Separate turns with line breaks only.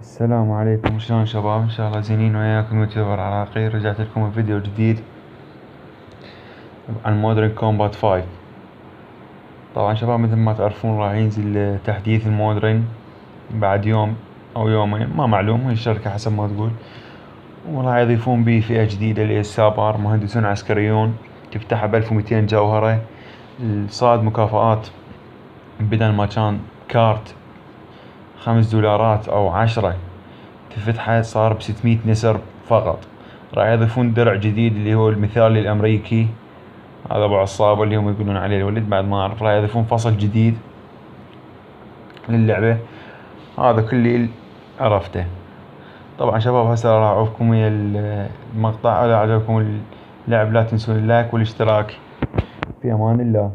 السلام عليكم، شلون شباب؟ ان شاء الله زينين وياكم يوتيوبر عراقي. رجعت لكم بفيديو جديد عن مودرن كومبات 5. طبعا شباب مثل ما تعرفون راح ينزل تحديث المودرن بعد يوم او يومين، ما معلوم، هي الشركة حسب ما تقول. وراح يضيفون بيه فئة جديدة اللي هي السابار، مهندسون عسكريون، تفتحها ب1200 جوهرة. صاد مكافآت، بدل ما كان كارت $5 او 10 تفتحه صار ب600 نسر فقط. راح يضيفون درع جديد اللي هو المثالي الامريكي، هذا ابو عصابة اللي هم يقولون عليه الولد، بعد ما اعرف. راح يضيفون فصل جديد للعبة. هذا كل اللي عرفته. طبعا شباب هسه راح اعوفكم ويا المقطع. اذا عجبكم اللعب لا تنسون اللايك والاشتراك. في امان الله.